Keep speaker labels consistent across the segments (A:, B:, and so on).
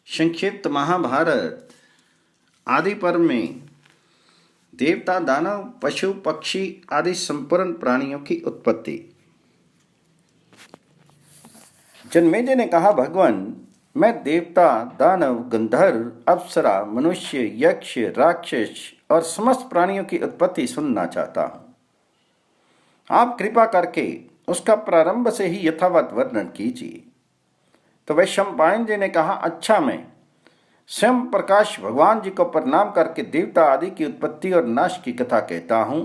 A: संक्षिप्त महाभारत आदि पर्व में देवता, दानव, पशु, पक्षी आदि संपूर्ण प्राणियों की उत्पत्ति। जन्मेजय ने कहा, भगवान, मैं देवता, दानव, गंधर्व, अप्सरा, मनुष्य, यक्ष, राक्षस और समस्त प्राणियों की उत्पत्ति सुनना चाहता हूं। आप कृपा करके उसका प्रारंभ से ही यथावत वर्णन कीजिए। तो वैशंपायन जी ने कहा, अच्छा, मैं स्वयं प्रकाश भगवान जी को प्रणाम करके देवता आदि की उत्पत्ति और नाश की कथा कहता हूं।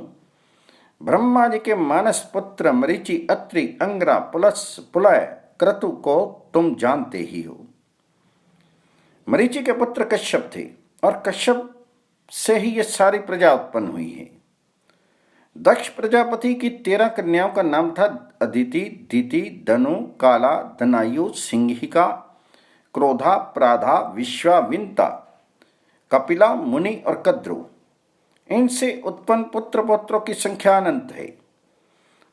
A: ब्रह्मा जी के मानस पुत्र मरीचि, अत्रि, अंगरा, पुलस, पुलय, क्रतु को तुम जानते ही हो। मरीचि के पुत्र कश्यप थे और कश्यप से ही ये सारी प्रजा उत्पन्न हुई है। दक्ष प्रजापति की 13 कन्याओं का नाम था अदिति, दिति, धनु, काला, दनायु, सिंहिका, क्रोधा, प्राधा, विश्वाविंता, कपिला, मुनि और कद्रु। इनसे उत्पन्न पुत्र पौत्रों की संख्या अनंत है।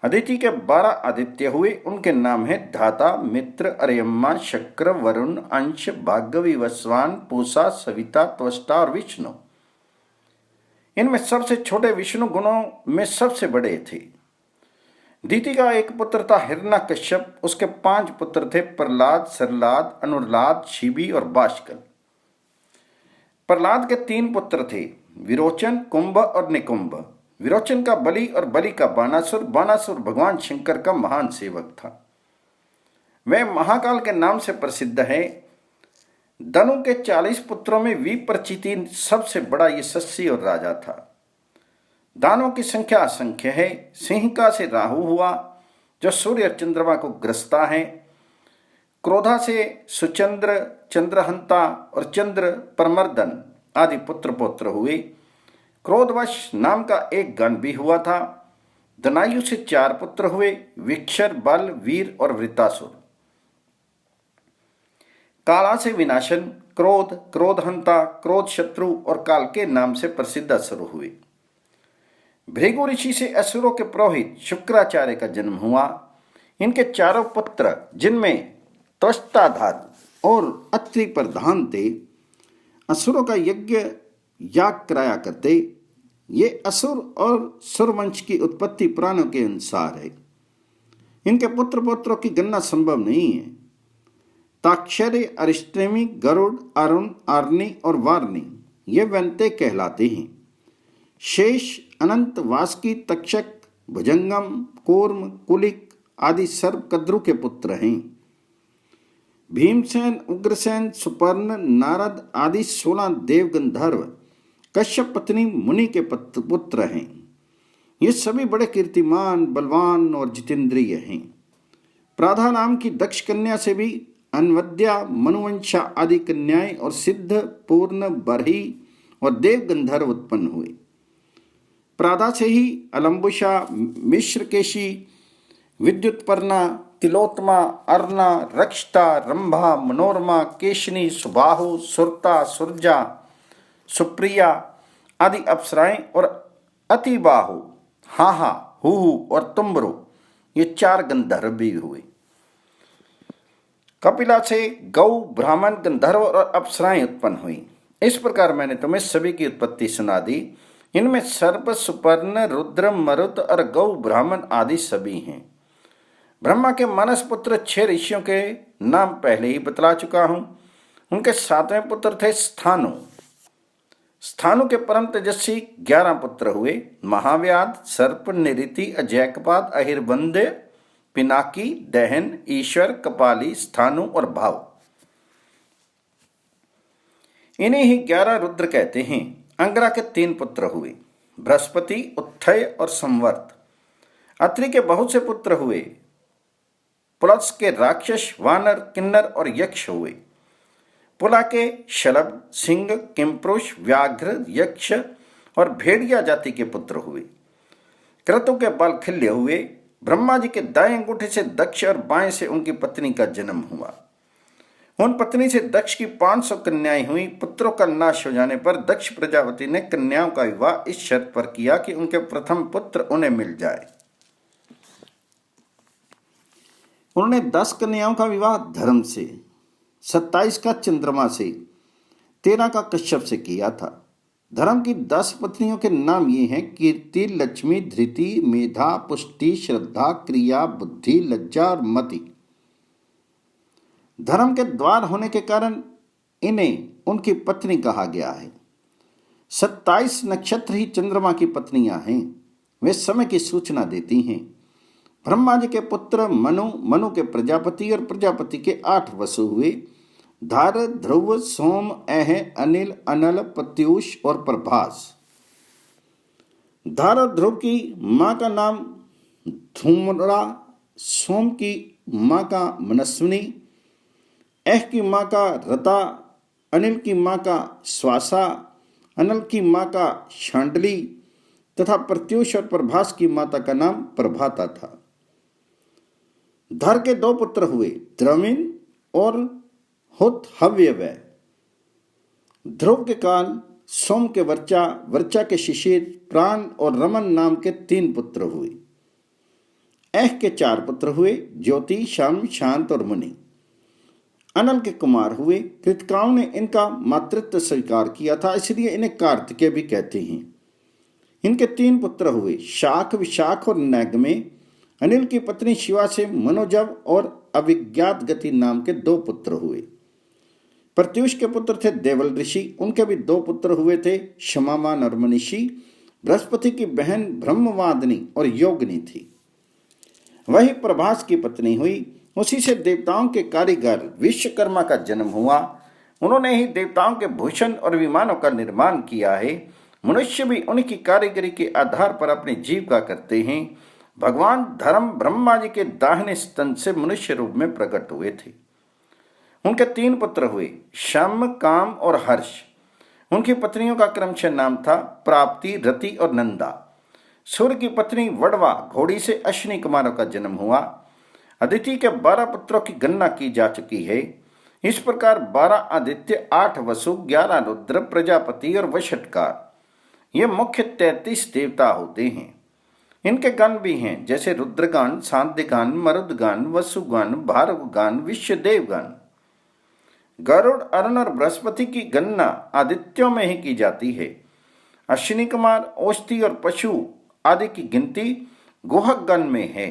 A: अदिति के 12 आदित्य हुए। उनके नाम है धाता, मित्र, अरियम्मा, शक्र, वरुण, अंश, भार्गवी, वस्वान, पूषा, सविता, त्वष्टा और विष्णु। इनमें सबसे छोटे विष्णु गुणों में सबसे बड़े थे। दिति का एक पुत्र था हिरण्यकश्यप। उसके 5 पुत्र थे, प्रहलाद, सरलाद, अनुरलाद, शिबी और बाष्कल। प्रहलाद के 3 पुत्र थे, विरोचन, कुंभ और निकुंभ। विरोचन का बलि और बलि का बानासुर। बानासुर भगवान शंकर का महान सेवक था। वह महाकाल के नाम से प्रसिद्ध है। धनु के 40 पुत्रों में विप्रचिति सबसे बड़ा यशस्वी और राजा था। दानों की संख्या असंख्य है। सिंहिका से राहु हुआ, जो सूर्य और चंद्रमा को ग्रसता है। क्रोधा से सुचंद्र, चंद्रहंता और चंद्र परमर्दन आदि पुत्र पौत्र हुए। क्रोधवश नाम का एक गण भी हुआ था। दनायु से 4 पुत्र हुए, विक्षर, बल, वीर और वृतासुर। काला से विनाशन, क्रोध, क्रोधहंता, क्रोध शत्रु और काल के नाम से प्रसिद्ध असुर हुए। भृगु ऋषि से असुरों के पुरोहित शुक्राचार्य का जन्म हुआ। इनके 4 पुत्र, जिनमें त्वष्टाधार और अत्रि प्रधान थे, असुरों का यज्ञ याग कराया करते। ये असुर और सुरवंश की उत्पत्ति पुराणों के अनुसार है। इनके पुत्र पौत्रों की गणना संभव नहीं है। ताक्षर्य, अरिष्टेमी, गरुड़, अरुण, आर्नि और वार्नि ये वंते कहलाते हैं। शेष, अनंत, वासुकी, तक्षक, भुजंगम, कूर्म, कुलिक आदि सर्व कद्रु के पुत्र हैं। भीमसेन, उग्रसेन, सुपर्ण, नारद आदि 16 देव गंधर्व कश्यप पत्नी मुनि के पुत्र हैं। ये सभी बड़े कीर्तिमान, बलवान और जितेंद्रिय हैं। प्राधा नाम की दक्ष कन्या से भी अनवद्या, मनुवंशा आदि कन्याएं और सिद्ध, पूर्ण, बरही और देव गंधर्व उत्पन्न हुए। प्रादा से ही अलम्बुषा, मिश्रकेशी, विद्युत्पर्णा, तिलोत्मा, अर्णा, रक्षता, रंभा, मनोरमा, केशनी, सुबाहु, सुरता, सुरजा, सुप्रिया आदि अप्सराएं और अतिबाहु, हाहा, हुहु और तुम्बरु ये 4 गंधर्व भी हुए। कपिला से गौ, ब्राह्मण, गंधर्व और अप्सराएं उत्पन्न हुई। इस प्रकार मैंने तुम्हें सभी की उत्पत्ति सुना दी। इनमें सर्प, सुपर्ण, रुद्र, मरुत और गौ, ब्राह्मण आदि सभी हैं। ब्रह्मा के मानस पुत्र 6 ऋषियों के नाम पहले ही बतला चुका हूं। उनके 7वें पुत्र थे स्थानु। स्थानु के परम तेजस्वी 11 पुत्र हुए, महाव्याध, सर्प, निरिति, अजैकपाद, अहिर्बंध्य, पिनाकी, दहन, ईश्वर, कपाली, स्थानु और भाव। इन्हें ही 11 रुद्र कहते हैं। अंगरा के 3 पुत्र हुए, बृहस्पति, उत्थय और संवर्त। अत्रि के बहुत से पुत्र हुए। पुलस के राक्षस, वानर, किन्नर और यक्ष हुए। पुला के शलभ, सिंह, किमपुरुष, व्याघ्र, यक्ष और भेड़िया जाति के पुत्र हुए। क्रतु के बल खिल्य हुए। ब्रह्मा जी के दाएं अंगूठे से दक्ष और बाएं से उनकी पत्नी का जन्म हुआ। उन पत्नी से दक्ष की 500 कन्याएं हुई। पुत्रों का नाश हो जाने पर दक्ष प्रजापति ने कन्याओं का विवाह इस शर्त पर किया कि उनके प्रथम पुत्र उन्हें मिल जाए। उन्होंने 10 कन्याओं का विवाह धर्म से, 27 का चंद्रमा से, 13 का कश्यप से किया था। धर्म की 10 पत्नियों के नाम ये हैं: कीर्ति, लक्ष्मी, धृति, मेधा, पुष्टि, श्रद्धा, क्रिया, बुद्धि, लज्जा और मति। धर्म के द्वार होने के कारण इन्हें उनकी पत्नी कहा गया है। 27 नक्षत्र ही चंद्रमा की पत्नियां हैं। वे समय की सूचना देती हैं। ब्रह्मा जी के पुत्र मनु, मनु के प्रजापति और प्रजापति के 8 वसु हुए: धार, ध्रुव, सोम, अह, अनिल, अनल, प्रत्यूष और प्रभास। धार और ध्रुव की मां का नाम धूम्रा, सोम की मां का मनस्विनी, अह की मां का रता, अनिल की मां का श्वासा, अनल की मां का शांडली तथा प्रत्यूष और प्रभास की माता का नाम प्रभाता था। धर के 2 पुत्र हुए: द्रविण और हुतहव्यय। ध्रुव के काल, सोम के वर्चा, वर्चा के शिशिर, प्राण और रमन नाम के 3 पुत्र हुए। अह के 4 पुत्र हुए: ज्योति, शम, शांत और मुनि। अनल के कुमार हुए। कृतकाओं ने इनका मातृत्व स्वीकार किया था, इसलिए इन्हें कार्तिकेय भी कहते हैं। इनके 3 पुत्र हुए: शाख, विशाख और नैगमे। अनिल की पत्नी शिवा से मनोजव और अविज्ञात गति नाम के 2 पुत्र हुए। प्रत्यूष के पुत्र थे देवल ऋषि। उनके भी 2 पुत्र हुए थे, क्षमामान और मनीषी। बृहस्पति की बहन ब्रह्मवादिनी और योगिनी थी। वही प्रभास की पत्नी हुई। उसी से देवताओं के कारीगर विश्वकर्मा का जन्म हुआ। उन्होंने ही देवताओं के भूषण और विमानों का निर्माण किया है। मनुष्य भी उनकी कारीगरी के आधार पर अपनी जीविका करते हैं। भगवान धर्म ब्रह्मा जी के दाहिने स्तन से मनुष्य रूप में प्रकट हुए थे। उनके 3 पुत्र हुए: शम, काम और हर्ष। उनकी पत्नियों का क्रमशः नाम था प्राप्ति, रति और नंदा। सूर्य की पत्नी वड़वा घोड़ी से अश्विनी कुमारों का जन्म हुआ। अदिति के 12 पुत्रों की गणना की जा चुकी है। इस प्रकार 12 आदित्य, 8 वसु, 11 रुद्र, प्रजापति और वषटकार, ये मुख्य 33 देवता होते हैं। इनके गण भी हैं, जैसे रुद्रगण, शांतिगण, मरुदगण, वसुगण, भार्गवगण, विश्वदेवगण। गरुड़, अरुण और बृहस्पति की गणना आदित्यों में ही की जाती है। अश्विनी कुमार, औषधि और पशु आदि की गिनती गुहक गण में है।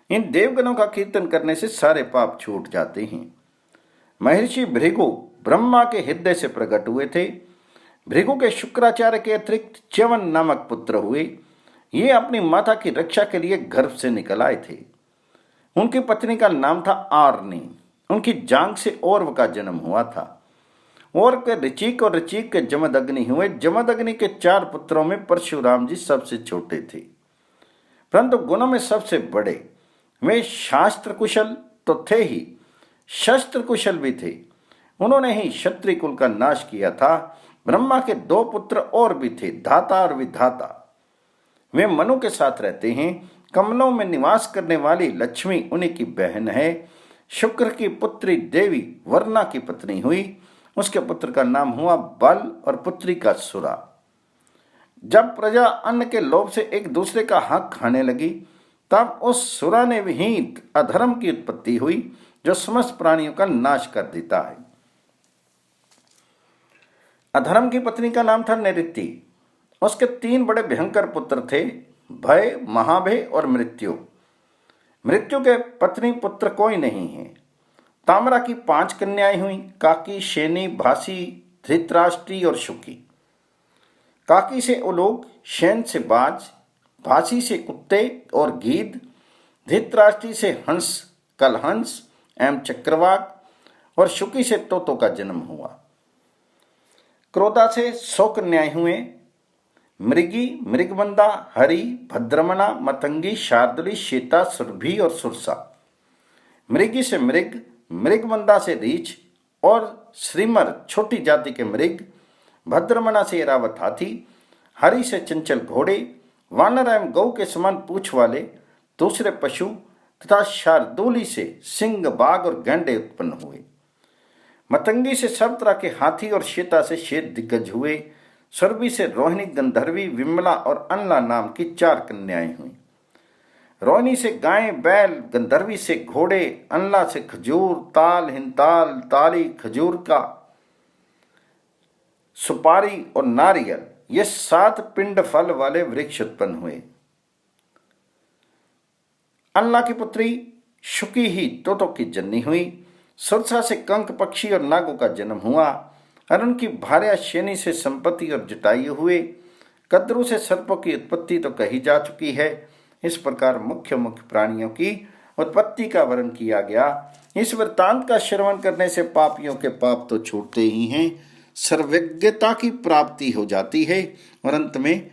A: इन देवगणों का कीर्तन करने से सारे पाप छूट जाते हैं। महर्षि भृगु ब्रह्मा के हृदय से प्रकट हुए थे। भृगु के शुक्राचार्य के अतिरिक्त च्यवन नामक पुत्र हुए। ये अपनी माता की रक्षा के लिए गर्भ से निकल आए थे। उनकी पत्नी का नाम था आरनी। उनकी जांग से औरव का जन्म हुआ था। और के ऋचिक और ऋचिक के जमदग्नि हुए। जमदग्नि के 4 पुत्रों में परशुराम जी सबसे छोटे थे, परंतु गुणों में सबसे बड़े। वे शास्त्र कुशल तो थे ही, शस्त्र कुशल भी थे। उन्होंने ही क्षत्रिय कुल का नाश किया था। ब्रह्मा के 2 पुत्र और भी थे, धाता और विधाता। वे मनु के साथ रहते हैं। कमलों में निवास करने वाली लक्ष्मी उन्हीं की बहन है। शुक्र की पुत्री देवी वर्णा की पत्नी हुई। उसके पुत्र का नाम हुआ बल और पुत्री का सुरा। जब प्रजा अन्न के लोभ से एक दूसरे का हक खाने लगी, तब उस सुरा ने विहीन अधर्म की उत्पत्ति हुई, जो समस्त प्राणियों का नाश कर देता है। अधर्म की पत्नी का नाम था नैऋति। उसके 3 बड़े भयंकर पुत्र थे, भय, महाभय और मृत्यु। मृत्यु के पत्नी पुत्र कोई नहीं है। ताम्रा की 5 कन्याएं हुई: काकी, शैनी, भासी, धृतराष्ट्री और शुकी। काकी से उलोक, शैन से बाज, भासी से कुत्ते और गीद, धृतराष्ट्री से हंस, कलहंस एवं चक्रवाक और शुकी से तोतों का जन्म हुआ। क्रोधा से 100 कन्याएं हुए: मृगी, मृगमंदा, हरि, भद्रमना, मतंगी, शार्दुली, श्वेता, सुरभि और सुरसा। मृगी से मृग, मृगमंदा से रीछ और श्रीमर छोटी जाति के मृग, भद्रमना से एरावत हाथी, हरि से चंचल घोड़े, वानर एवं गौ के समान पूंछ वाले दूसरे पशु तथा शार्दुली से सिंह, बाघ और गैंडे उत्पन्न हुए। मतंगी से सब तरह के हाथी और श्वेता से श्वेत दिग्गज हुए। सुरभि से रोहिणी, गंधर्वी, विमला और अनला नाम की 4 कन्याएं हुई। रोहिणी से गाय बैल, गंधर्वी से घोड़े, अनला से खजूर, ताल, हिंताल, ताली, खजूर का, सुपारी और नारियल, ये 7 पिंड फल वाले वृक्ष उत्पन्न हुए। अनला की पुत्री शुकी ही तोतों की जननी हुई। सुरसा से कंक पक्षी और नागों का जन्म हुआ। अरुण की भार्या शेनी से संपत्ति और जटायु हुए। कद्रू से सर्पों की उत्पत्ति तो कही जा चुकी है। इस प्रकार मुख्य मुख्य प्राणियों की उत्पत्ति का वर्णन किया गया। इस वृत्तांत का श्रवण करने से पापियों के पाप तो छूटते ही हैं, सर्वज्ञता की प्राप्ति हो जाती है और अंत में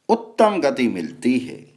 A: उत्तम गति मिलती है।